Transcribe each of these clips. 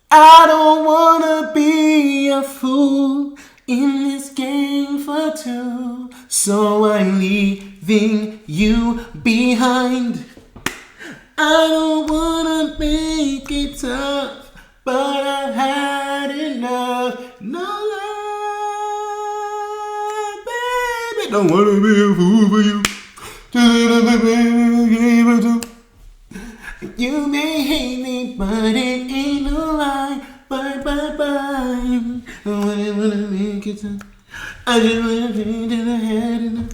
I don't wanna be a fool in this game for two, so I'm leaving you behind. I don't wanna make it tough, but I've had enough. No love, baby. Don't wanna be a fool for you. You may hate me, but it ain't no lie. Bye, bye, bye. I wanna make it tough. I just wanna be to the head enough.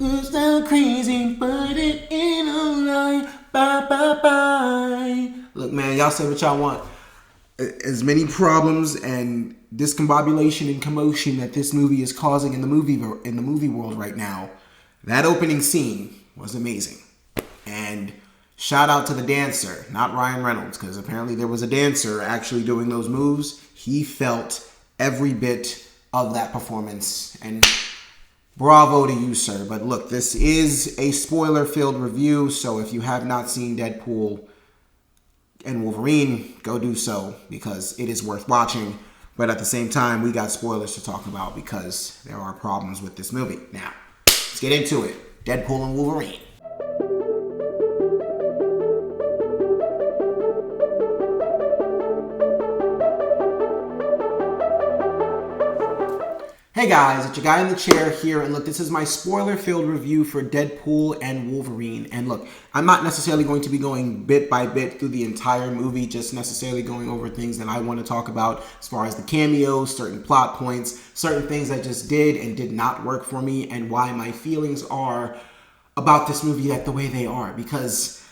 You sound crazy, but it ain't no lie. Bye, bye, bye. Look, man, y'all say what y'all want. As many problems and discombobulation and commotion that this movie is causing in the movie world right now, that opening scene was amazing. And shout out to the dancer, not Ryan Reynolds, because apparently there was a dancer actually doing those moves. He felt every bit of that performance, and bravo to you, sir. But look, this is a spoiler-filled review, so if you have not seen Deadpool and Wolverine, go do so, because it is worth watching. But at the same time, we got spoilers to talk about because there are problems with this movie. Now, let's get into it. Deadpool and Wolverine. Hey guys, it's your guy in the chair here, and look, this is my spoiler-filled review for Deadpool and Wolverine. And look, I'm not necessarily going to be going bit by bit through the entire movie, just necessarily going over things that I want to talk about as far as the cameos, certain plot points, certain things that just did and did not work for me, and why my feelings are about this movie the way they are. Because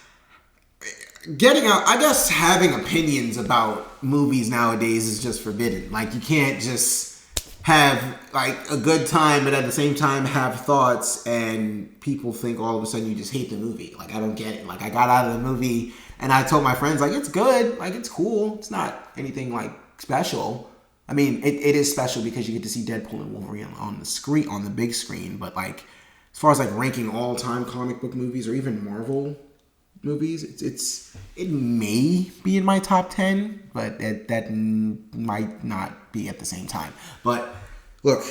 I guess having opinions about movies nowadays is just forbidden. Like, you can't just have like a good time, but at the same time have thoughts, and people think all of a sudden you just hate the movie. Like, I don't get it. Like, I got out of the movie and I told my friends, like, it's good, like, it's cool, it's not anything like special. I mean, it is special because you get to see Deadpool and Wolverine on the screen, on the big screen. But like, as far as like ranking all-time comic book movies or even Marvel movies, it may be in my top 10, but that might not be at the same time. But look,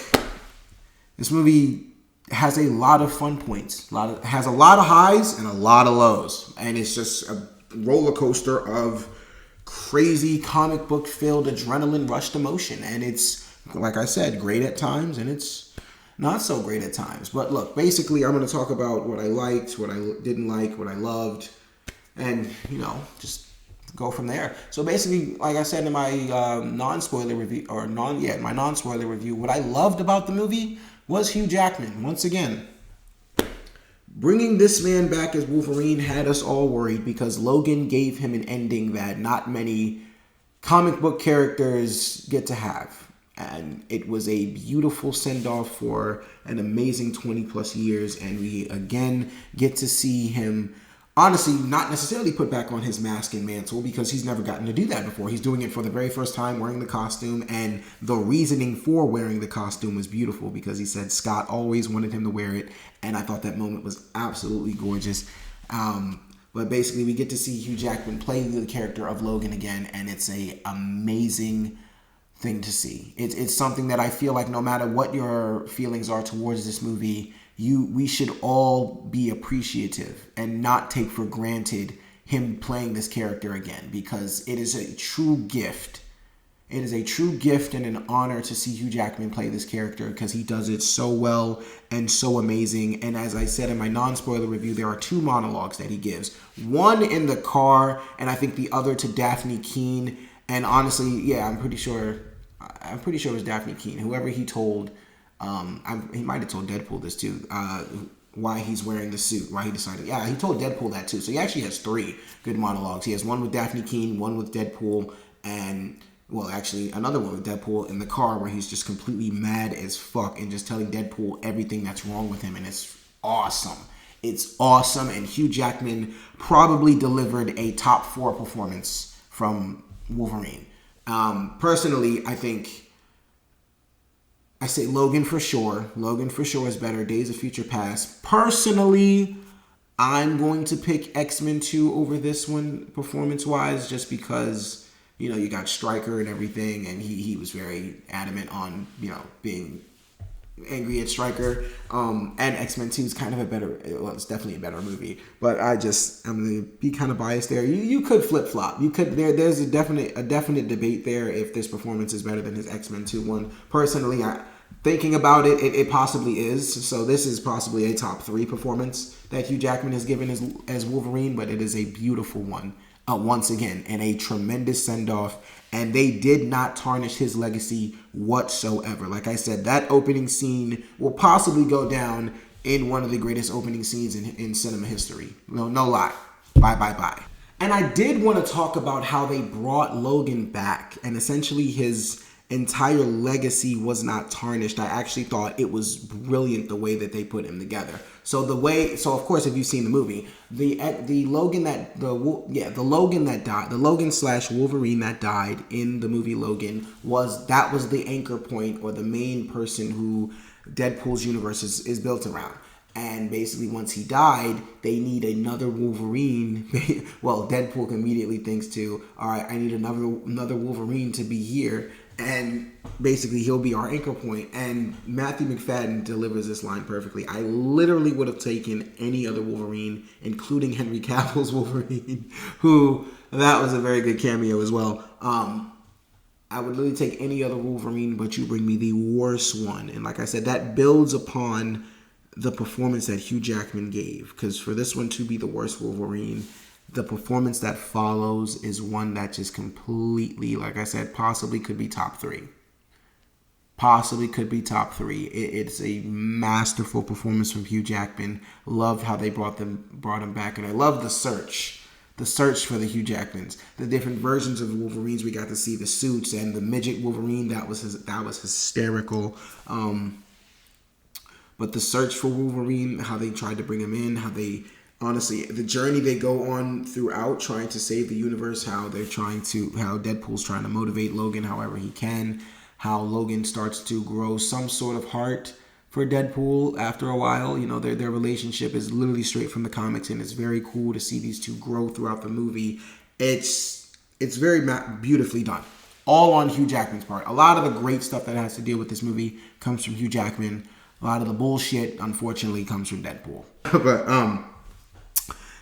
this movie has a lot of fun points. Has a lot of highs and a lot of lows, and it's just a roller coaster of crazy comic book filled adrenaline rushed emotion. And it's, like I said, great at times, and it's not so great at times. But look, basically, I'm going to talk about what I liked, what I didn't like, what I loved, and, just go from there. So basically, like I said in my non-spoiler review, my non-spoiler review, what I loved about the movie was Hugh Jackman. Once again, bringing this man back as Wolverine had us all worried, because Logan gave him an ending that not many comic book characters get to have. And it was a beautiful send-off for an amazing 20 plus years. And we again get to see him, honestly, not necessarily put back on his mask and mantle, because he's never gotten to do that before. He's doing it for the very first time, wearing the costume. And the reasoning for wearing the costume was beautiful, because he said Scott always wanted him to wear it. And I thought that moment was absolutely gorgeous. But basically, we get to see Hugh Jackman play the character of Logan again. And it's a amazing thing to see. It's something that I feel like no matter what your feelings are towards this movie, we should all be appreciative and not take for granted him playing this character again, because it is a true gift. It is a true gift and an honor to see Hugh Jackman play this character, because he does it so well and so amazing. And as I said in my non-spoiler review, there are 2 monologues that he gives. One in the car, and I think the other to Daphne Keene. And honestly, yeah, I'm pretty sure it was Daphne Keene. Whoever he told, he might have told Deadpool this too, why he's wearing the suit, why he decided. Yeah, he told Deadpool that too. So he actually has 3 good monologues. He has one with Daphne Keene, one with Deadpool, and, well, actually another one with Deadpool in the car, where he's just completely mad as fuck and just telling Deadpool everything that's wrong with him. And it's awesome. It's awesome. And Hugh Jackman probably delivered a top 4 performance from Wolverine. Personally, I say Logan for sure. Logan for sure is better. Days of Future Past. Personally, I'm going to pick X-Men 2 over this one, performance-wise, just because you got Stryker and everything, and he was very adamant on, being angry at Stryker. And X-Men 2 is kind of it's definitely a better movie. But I'm gonna be kind of biased there. You could flip flop. You could there's a definite debate there if this performance is better than his X-Men 2 one. Personally, thinking about it possibly is. So this is possibly a top 3 performance that Hugh Jackman has given as Wolverine, but it is a beautiful one. Once again, and a tremendous send-off, and they did not tarnish his legacy whatsoever. Like I said, that opening scene will possibly go down in one of the greatest opening scenes in cinema history. No lie. Bye. And I did want to talk about how they brought Logan back, and essentially his entire legacy was not tarnished. I actually thought it was brilliant the way that they put him together. So of course, if you've seen the movie, the Logan that the Logan/Wolverine that died in the movie Logan was the anchor point, or the main person who Deadpool's universe is built around. And basically, once he died, they need another Wolverine. Well, Deadpool immediately thinks all right, I need another Wolverine to be here. And basically, he'll be our anchor point. And Matthew McFadden delivers this line perfectly. I literally would have taken any other Wolverine, including Henry Cavill's Wolverine, that was a very good cameo as well. I would literally take any other Wolverine, but you bring me the worst one. And like I said, that builds upon the performance that Hugh Jackman gave. Because for this one to be the worst Wolverine, the performance that follows is one that just completely, like I said, possibly could be top 3. It's a masterful performance from Hugh Jackman. Loved how they brought him back, and I love the search for the Hugh Jackmans, the different versions of the Wolverines. We got to see the suits and the midget Wolverine. That was hysterical. But the search for Wolverine, how they tried to bring him in, how they honestly, the journey they go on throughout trying to save the universe, how Deadpool's trying to motivate Logan however he can, how Logan starts to grow some sort of heart for Deadpool after a while. Their relationship is literally straight from the comics, and it's very cool to see these two grow throughout the movie. It's very beautifully done. All on Hugh Jackman's part. A lot of the great stuff that has to deal with this movie comes from Hugh Jackman. A lot of the bullshit, unfortunately, comes from Deadpool. But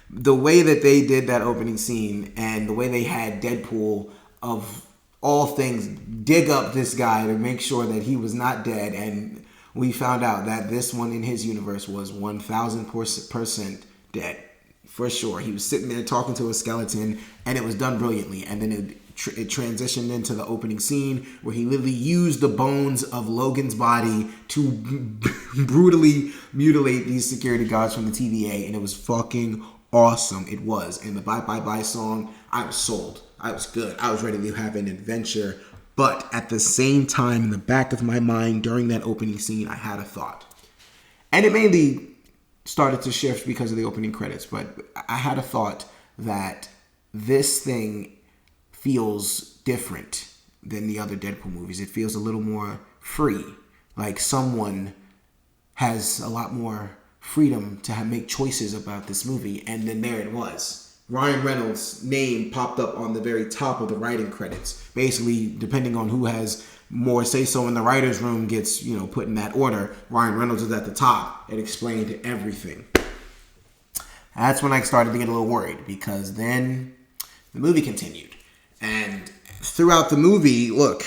the way that they did that opening scene, and the way they had Deadpool, of all things, dig up this guy to make sure that he was not dead, and we found out that this one in his universe was 1,000% dead. For sure. He was sitting there talking to a skeleton, and it was done brilliantly. And then it transitioned into the opening scene where he literally used the bones of Logan's body to brutally mutilate these security guards from the TVA, and it was fucking awesome. It was. And the Bye Bye Bye song, I was sold. I was good. I was ready to have an adventure. But at the same time, in the back of my mind, during that opening scene, I had a thought. And it mainly started to shift because of the opening credits. But I had a thought that this thing feels different than the other Deadpool movies. It feels a little more free. Like someone has a lot more freedom to make choices about this movie. And then there it was. Ryan Reynolds' name popped up on the very top of the writing credits. Basically, depending on who has more say-so in the writer's room gets, put in that order. Ryan Reynolds is at the top. It explained everything. That's when I started to get a little worried, because then the movie continued. And throughout the movie, look,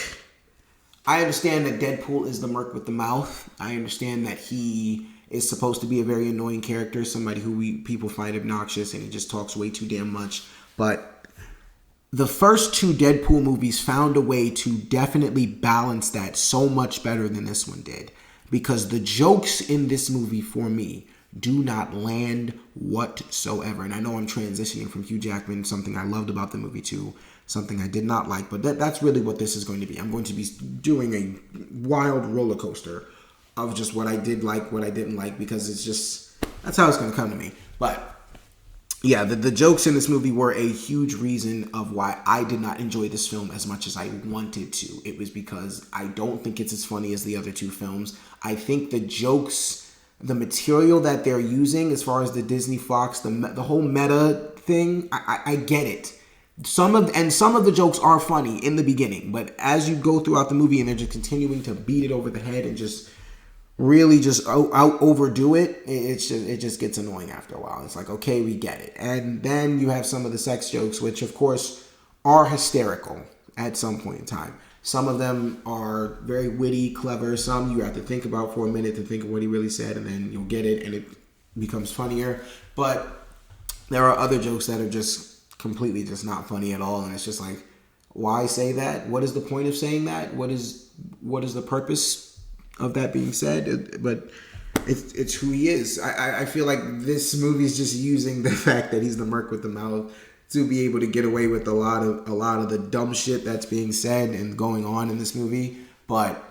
I understand that Deadpool is the merc with the mouth. I understand that he is supposed to be a very annoying character, somebody who people find obnoxious, and he just talks way too damn much. But the first two Deadpool movies found a way to definitely balance that so much better than this one did. Because the jokes in this movie, for me, do not land whatsoever. And I know I'm transitioning from Hugh Jackman, something I loved about the movie, to something I did not like. But that's really what this is going to be. I'm going to be doing a wild roller coaster of just what I did like, what I didn't like, because it's just, that's how it's going to come to me. But yeah, the jokes in this movie were a huge reason of why I did not enjoy this film as much as I wanted to. It was because I don't think it's as funny as the other two films. I think the jokes, the material that they're using as far as the Disney Fox, the whole meta thing, I get it. Some of the jokes are funny in the beginning, but as you go throughout the movie and they're just continuing to beat it over the head and just really just overdo it, it just gets annoying after a while. It's like, okay, we get it. And then you have some of the sex jokes, which of course are hysterical at some point in time. Some of them are very witty, clever. Some you have to think about for a minute to think of what he really said, and then you'll get it and it becomes funnier. But there are other jokes that are just completely just not funny at all, and it's just like, why say that? What is the point of saying that? What is the purpose of that being said? But it's who he is. I feel like this movie is just using the fact that he's the merc with the mouth to be able to get away with a lot of the dumb shit that's being said and going on in this movie. But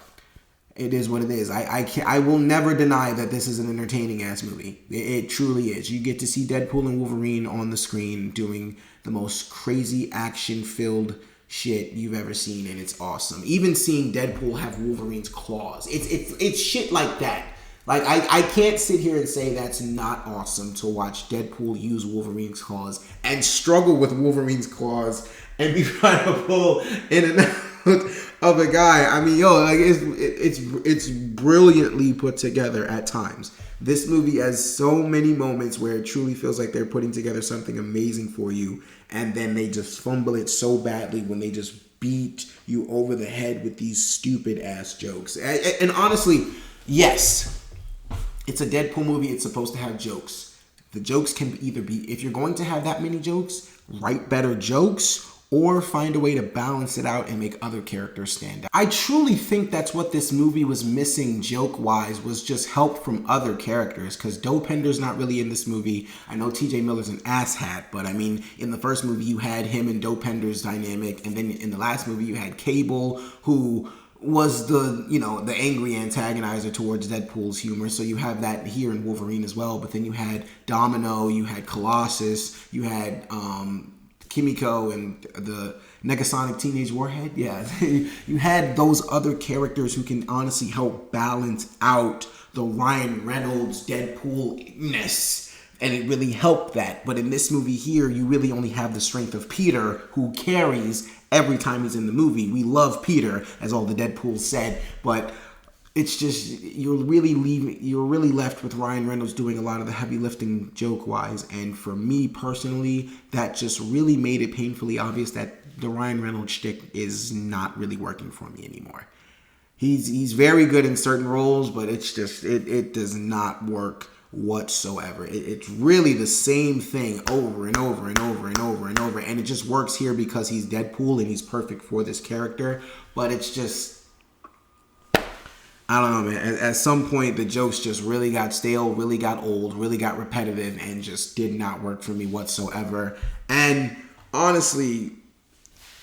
it is what it is. I will never deny that this is an entertaining ass movie. It truly is. You get to see Deadpool and Wolverine on the screen doing the most crazy action filled shit you've ever seen, and it's awesome. Even seeing Deadpool have Wolverine's claws, it's shit like that. Like I can't sit here and say that's not awesome to watch Deadpool use Wolverine's claws and struggle with Wolverine's claws and be trying to pull in and out of a guy. I mean, like it's brilliantly put together at times. This movie has so many moments where it truly feels like they're putting together something amazing for you, and then they just fumble it so badly when they just beat you over the head with these stupid ass jokes. And honestly, yes, it's a Deadpool movie. It's supposed to have jokes. The jokes can either be, if you're going to have that many jokes, write better jokes or find a way to balance it out and make other characters stand out. I truly think that's what this movie was missing joke-wise, was just help from other characters, because Dopender's not really in this movie. I know TJ Miller's an asshat, but I mean, in the first movie you had him and Dopender's dynamic, and then in the last movie you had Cable, who was the angry antagonizer towards Deadpool's humor. So you have that here in Wolverine as well. But then you had Domino, you had Colossus, you had Kimiko and the Negasonic Teenage Warhead. Yeah, you had those other characters who can honestly help balance out the Ryan Reynolds Deadpool-ness. And it really helped that. But in this movie here, you really only have the strength of Peter, who carries every time he's in the movie. We love Peter, as all the Deadpools said, but it's just, you're really left with Ryan Reynolds doing a lot of the heavy lifting joke-wise. And for me personally, that just really made it painfully obvious that the Ryan Reynolds shtick is not really working for me anymore. He's very good in certain roles, but it's just, it does not work whatsoever. It's really the same thing over and over and over and over and over, and it just works here because he's Deadpool and he's perfect for this character. But it's just, I don't know, man. At some point, the jokes just really got stale, really got old, really got repetitive, and just did not work for me whatsoever. And honestly,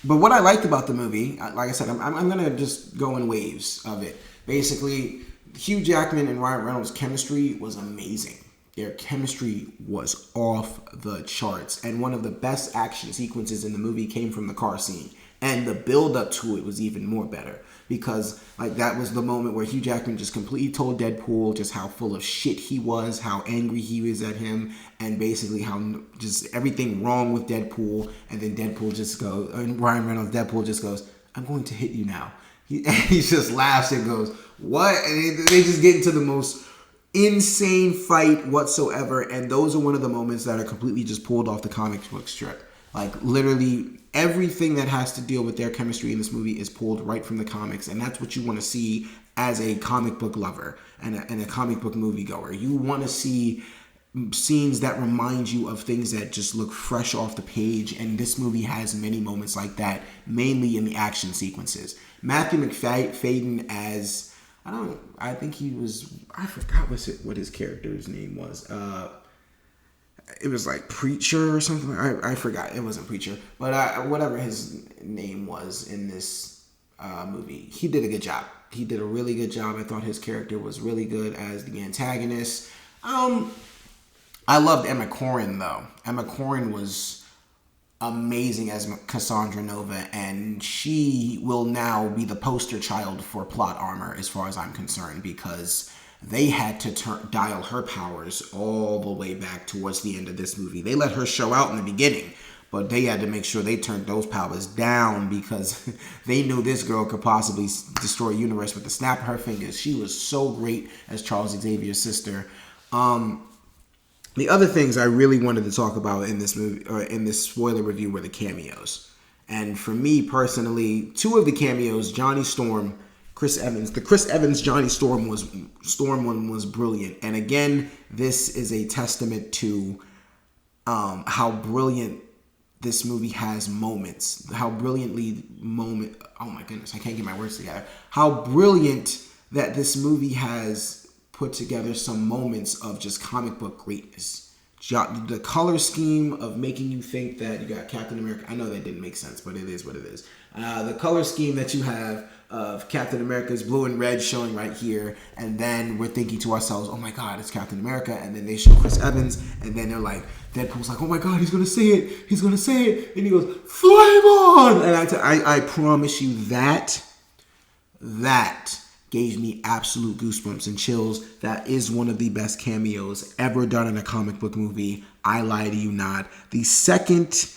but what I liked about the movie, like I said, I'm gonna just go in waves of it. Basically, Hugh Jackman and Ryan Reynolds' chemistry was amazing. Their chemistry was off the charts. And one of the best action sequences in the movie came from the car scene. And the build up to it was even more better. Because like that was the moment where Hugh Jackman just completely told Deadpool just how full of shit he was, how angry he was at him, and basically how just everything wrong with Deadpool. And then Deadpool just goes, and Ryan Reynolds, Deadpool just goes, "I'm going to hit you now." He just laughs and goes, "What?" And they just get into the most insane fight whatsoever. And those are one of the moments that are completely just pulled off the comic book strip. Like literally everything that has to deal with their chemistry in this movie is pulled right from the comics. And that's what you want to see as a comic book lover and a comic book moviegoer. You want to see scenes that remind you of things that just look fresh off the page. And this movie has many moments like that, mainly in the action sequences. Matthew McFadden as, I think he was, I forgot what his character's name was. It was like Preacher or something. I forgot. It wasn't Preacher. But whatever his name was in this movie, he did a good job. He did a really good job. I thought his character was really good as the antagonist. I loved Emma Corrin, though. Emma Corrin was amazing as Cassandra Nova, and she will now be the poster child for plot armor as far as I'm concerned, because they had to dial her powers all the way back towards the end of this movie. They let her show out in the beginning, but they had to make sure they turned those powers down because they knew this girl could possibly destroy a universe with the snap of her fingers. She was so great as Charles Xavier's sister. The other things I really wanted to talk about in this movie, or in this spoiler review, were the cameos. And for me personally, two of the cameos, Johnny Storm, Chris Evans. The Chris Evans Johnny Storm one was brilliant. And again, this is a testament to how brilliant this movie has moments. Oh my goodness, I can't get my words together. How brilliant that this movie has put together some moments of just comic book greatness. The color scheme of making you think that you got Captain America. I know that didn't make sense, but it is what it is. The color scheme that you have of Captain America's blue and red showing right here, and then we're thinking to ourselves, oh my God, it's Captain America, and then they show Chris Evans, and then they're like, Deadpool's like, oh my God, he's gonna say it, and he goes, flame on! And I promise you that gave me absolute goosebumps and chills. That is one of the best cameos ever done in a comic book movie. I lie to you not. The second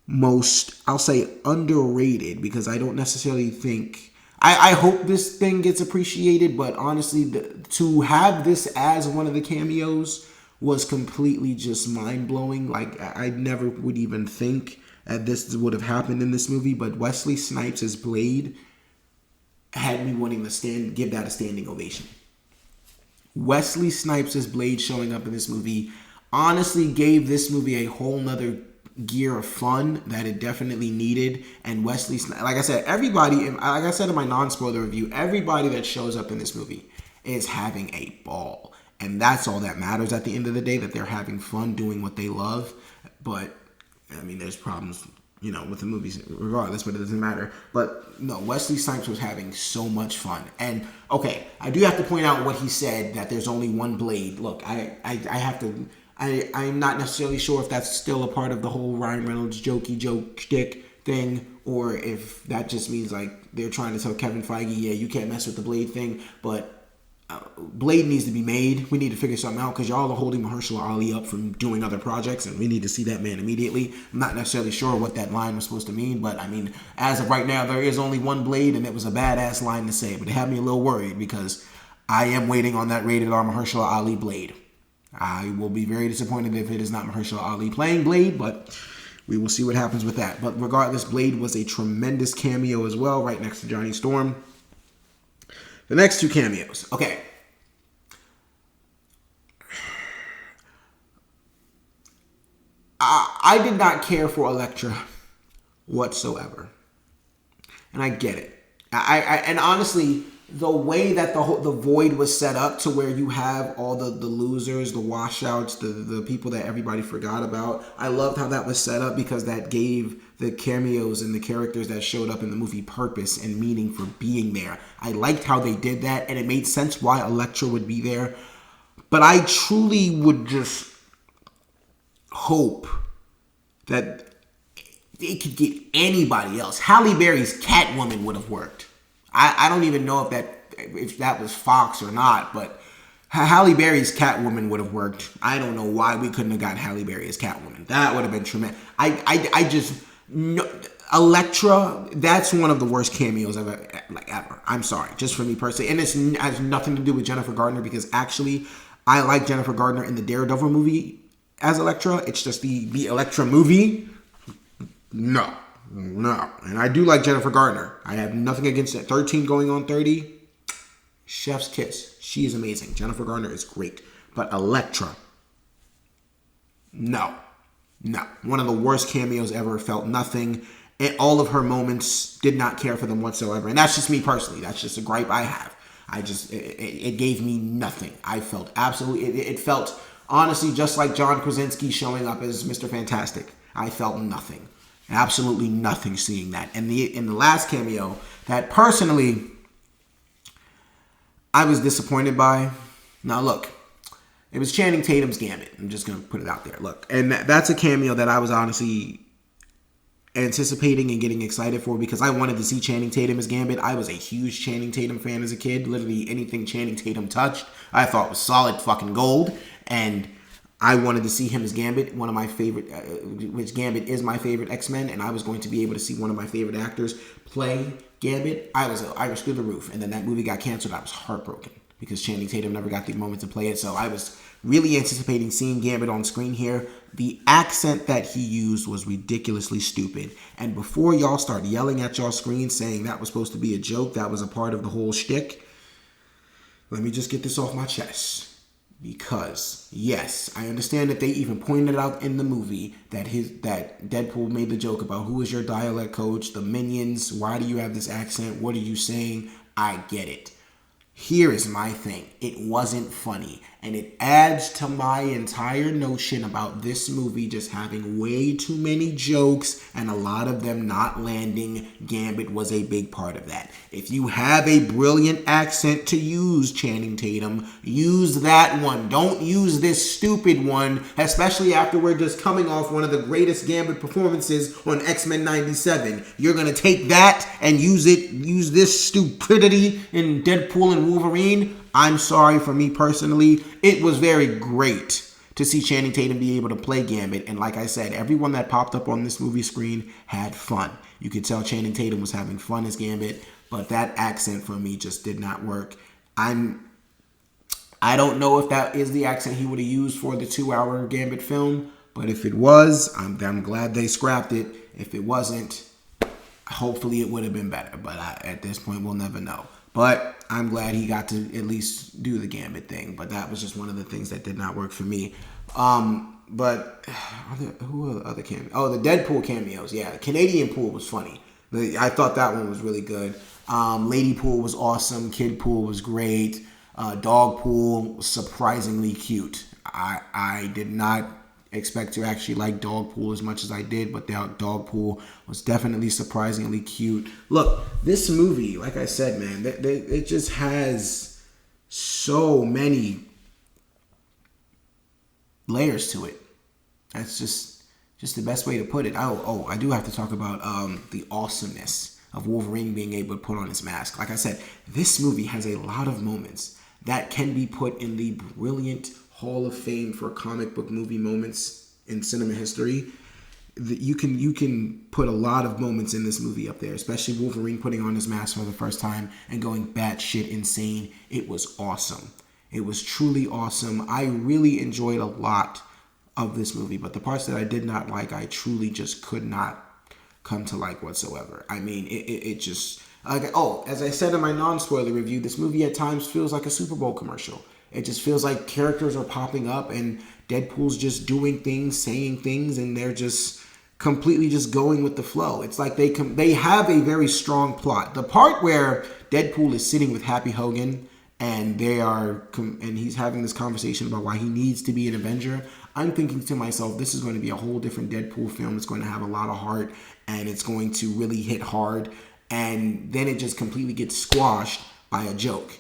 most, I'll say, underrated, because I don't necessarily think, I hope this thing gets appreciated, but honestly, to have this as one of the cameos was completely just mind-blowing. Like, I never would even think that this would have happened in this movie, but Wesley Snipes as Blade had me wanting to give that a standing ovation. Wesley Snipes as Blade showing up in this movie honestly gave this movie a whole nother gear of fun that it definitely needed. And Wesley Snipes, like I said, everybody, like I said in my non-spoiler review, everybody that shows up in this movie is having a ball. And that's all that matters at the end of the day, that they're having fun doing what they love. But, I mean, there's problems, with the movies regardless, but it doesn't matter. But no, Wesley Snipes was having so much fun. And okay, I do have to point out what he said, that there's only one Blade. Look, I'm not necessarily sure if that's still a part of the whole Ryan Reynolds jokey joke shtick thing, or if that just means like they're trying to tell Kevin Feige, yeah, you can't mess with the Blade thing. But Blade needs to be made. We need to figure something out, because y'all are holding Mahershala Ali up from doing other projects, and we need to see that man immediately. I'm not necessarily sure what that line was supposed to mean, but I mean, as of right now, there is only one Blade, and it was a badass line to say, but it had me a little worried, because I am waiting on that rated R Mahershala Ali Blade. I will be very disappointed if it is not Mahershala Ali playing Blade, but we will see what happens with that. But regardless, Blade was a tremendous cameo as well, right next to Johnny Storm. The next two cameos. Okay. I did not care for Elektra whatsoever. And I get it. And honestly, the way that the Void was set up, to where you have all the losers, the washouts, the people that everybody forgot about, I loved how that was set up, because that gave the cameos and the characters that showed up in the movie purpose and meaning for being there. I liked how they did that, and it made sense why Elektra would be there. But I truly would just hope that they could get anybody else. Halle Berry's Catwoman would have worked. I don't even know if that was Fox or not, but Halle Berry's Catwoman would have worked. I don't know why we couldn't have got Halle Berry as Catwoman. That would have been tremendous. Elektra, that's one of the worst cameos ever. I'm sorry, just for me personally. And it has nothing to do with Jennifer Gardner, because actually, I like Jennifer Gardner in the Daredevil movie as Elektra. It's just the Elektra movie. No. And I do like Jennifer Gardner. I have nothing against it. 13 going on 30. Chef's kiss. She is amazing. Jennifer Gardner is great. But Elektra, no. One of the worst cameos ever. Felt nothing. And all of her moments, did not care for them whatsoever. And that's just me personally. That's just a gripe I have. It gave me nothing. I felt absolutely, it felt honestly just like John Krasinski showing up as Mr. Fantastic. I felt nothing. Absolutely nothing seeing that. And in the last cameo, that personally I was disappointed by. Now look, it was Channing Tatum's Gambit. I'm just going to put it out there. Look, and that's a cameo that I was honestly anticipating and getting excited for, because I wanted to see Channing Tatum as Gambit. I was a huge Channing Tatum fan as a kid. Literally anything Channing Tatum touched, I thought was solid fucking gold. And I wanted to see him as Gambit, one of my favorite, which Gambit is my favorite X-Men, and I was going to be able to see one of my favorite actors play Gambit. I was through the roof, and then that movie got canceled. I was heartbroken because Channing Tatum never got the moment to play it, so I was really anticipating seeing Gambit on screen here. The accent that he used was ridiculously stupid, and before y'all start yelling at y'all screen saying that was supposed to be a joke, that was a part of the whole shtick, let me just get this off my chest. Because, yes, I understand that they even pointed out in the movie that Deadpool made the joke about who is your dialect coach, the minions, why do you have this accent, what are you saying? I get it. Here is my thing. It wasn't funny. And it adds to my entire notion about this movie just having way too many jokes and a lot of them not landing. Gambit was a big part of that. If you have a brilliant accent to use, Channing Tatum, use that one. Don't use this stupid one, especially after we're just coming off one of the greatest Gambit performances on X-Men 97. You're going to take that and use this stupidity in Deadpool and Wolverine? I'm sorry, for me personally, it was very great to see Channing Tatum be able to play Gambit. And like I said, everyone that popped up on this movie screen had fun. You could tell Channing Tatum was having fun as Gambit, but that accent for me just did not work. I don't know if that is the accent he would have used for the 2-hour Gambit film, but if it was, I'm glad they scrapped it. If it wasn't, hopefully it would have been better, but at this point, we'll never know. But I'm glad he got to at least do the Gambit thing. But that was just one of the things that did not work for me. But who are the other cameos? Oh, the Deadpool cameos. Yeah, the Canadian Pool was funny. I thought that one was really good. Lady Pool was awesome. Kid Pool was great. Dog Pool was surprisingly cute. I did not expect to actually like Dog Pool as much as I did, but Dog Pool was definitely surprisingly cute. Look, this movie, like I said, man, it just has so many layers to it. That's just the best way to put it. Oh, I do have to talk about the awesomeness of Wolverine being able to put on his mask. Like I said, this movie has a lot of moments that can be put in the brilliant Hall of Fame for comic book movie moments in cinema history. You can put a lot of moments in this movie up there, especially Wolverine putting on his mask for the first time and going batshit insane. It was awesome. It was truly awesome. I really enjoyed a lot of this movie, but the parts that I did not like, I truly just could not come to like whatsoever. I mean, it just... as I said in my non-spoiler review, this movie at times feels like a Super Bowl commercial. It just feels like characters are popping up and Deadpool's just doing things, saying things, and they're just completely just going with the flow. It's like they have a very strong plot. The part where Deadpool is sitting with Happy Hogan and and he's having this conversation about why he needs to be an Avenger, I'm thinking to myself, this is going to be a whole different Deadpool film. It's going to have a lot of heart and it's going to really hit hard. And then it just completely gets squashed by a joke.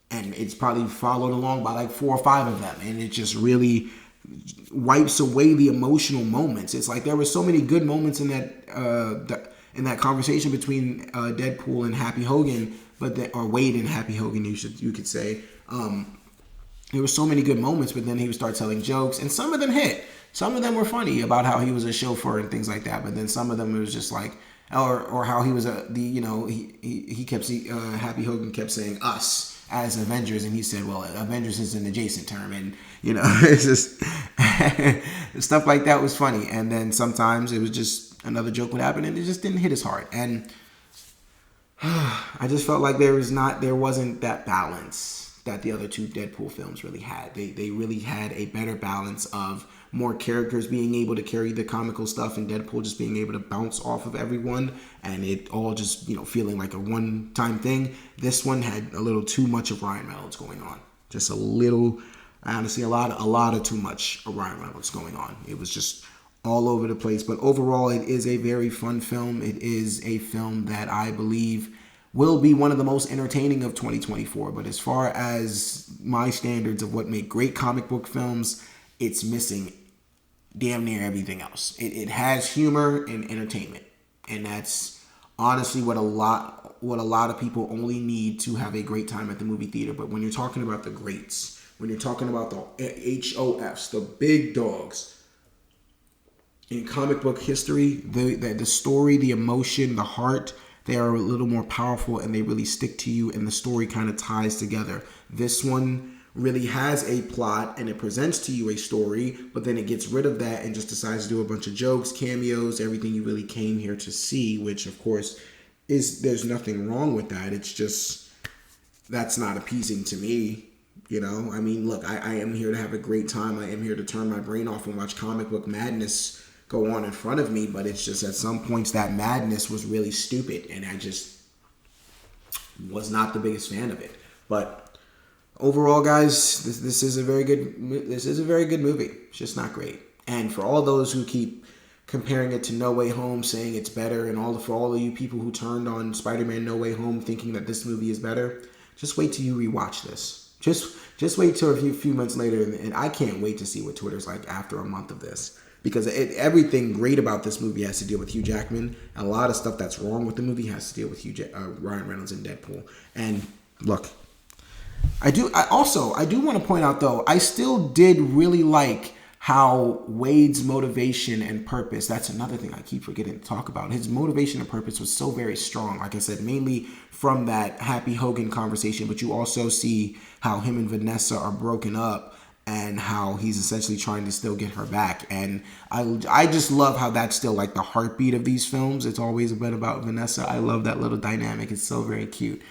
And it's probably followed along by like 4 or 5 of them. And it just really wipes away the emotional moments. It's like there were so many good moments in that conversation between Deadpool and Happy Hogan, or Wade and Happy Hogan, you could say. There were so many good moments, but then he would start telling jokes, and some of them hit. Some of them were funny about how he was a chauffeur and things like that. But then some of them it was just like, or how he was he kept Happy Hogan kept saying us as Avengers, and he said, well, Avengers is an adjacent term, and it's just stuff like that was funny. And then sometimes it was just another joke would happen and it just didn't hit as hard. And I just felt like there wasn't that balance that the other 2 Deadpool films really had. They really had a better balance of more characters being able to carry the comical stuff and Deadpool just being able to bounce off of everyone and it all just, feeling like a one-time thing. This one had a little too much of Ryan Reynolds going on. Just a little, honestly, a lot of too much of Ryan Reynolds going on. It was just all over the place. But overall, it is a very fun film. It is a film that I believe will be one of the most entertaining of 2024. But as far as my standards of what make great comic book films, it's missing damn near everything else. It has humor and entertainment, and that's honestly what a lot of people only need to have a great time at the movie theater. But when you're talking about the greats, when you're talking about the HOFs, the big dogs in comic book history, the story, the emotion, the heart, they are a little more powerful and they really stick to you, and the story kind of ties together. This one really has a plot and it presents to you a story, but then it gets rid of that and just decides to do a bunch of jokes, cameos, everything you really came here to see, which of course there's nothing wrong with that. It's just, that's not appeasing to me. You know, I mean, look, I am here to have a great time. I am here to turn my brain off and watch comic book madness go on in front of me, but it's just at some points that madness was really stupid and I just was not the biggest fan of it. But overall, guys, this is a very good movie. It's just not great. And for all those who keep comparing it to No Way Home, saying it's better, and for all of you people who turned on Spider-Man No Way Home thinking that this movie is better, just wait till you rewatch this. Just wait till a few months later, and I can't wait to see what Twitter's like after a month of this. Because everything great about this movie has to deal with Hugh Jackman. A lot of stuff that's wrong with the movie has to deal with Ryan Reynolds and Deadpool. And look, I do want to point out, though, I still did really like how Wade's motivation and purpose, that's another thing I keep forgetting to talk about. His motivation and purpose was so very strong. Like I said, mainly from that Happy Hogan conversation, but you also see how him and Vanessa are broken up and how he's essentially trying to still get her back. And I just love how that's still like the heartbeat of these films. It's always been about Vanessa. I love that little dynamic. It's so very cute.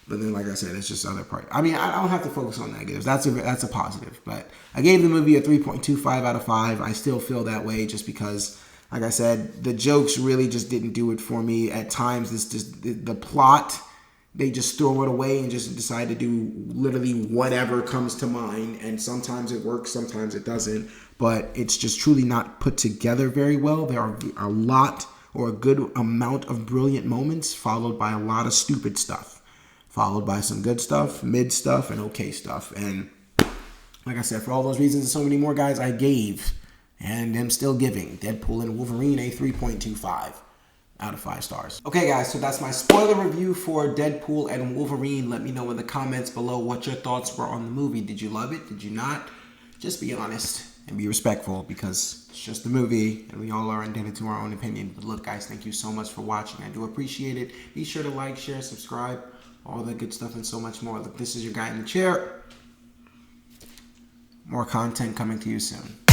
But then, like I said, it's just other part. I mean, I don't have to focus on negatives. That's a positive. But I gave the movie a 3.25 out of 5. I still feel that way just because, like I said, the jokes really just didn't do it for me. At times, the plot, they just throw it away and just decide to do literally whatever comes to mind. And sometimes it works, sometimes it doesn't. But it's just truly not put together very well. There are a lot or a good amount of brilliant moments followed by a lot of stupid stuff. Followed by some good stuff, mid stuff, and okay stuff. And like I said, for all those reasons and so many more, guys, I gave and am still giving Deadpool and Wolverine a 3.25 out of 5 stars. Okay, guys, so that's my spoiler review for Deadpool and Wolverine. Let me know in the comments below what your thoughts were on the movie. Did you love it? Did you not? Just be honest and be respectful because it's just a movie and we all are indebted to our own opinion. But look, guys, thank you so much for watching. I do appreciate it. Be sure to like, share, subscribe, all that good stuff and so much more. Look, this is your guy in the chair. More content coming to you soon.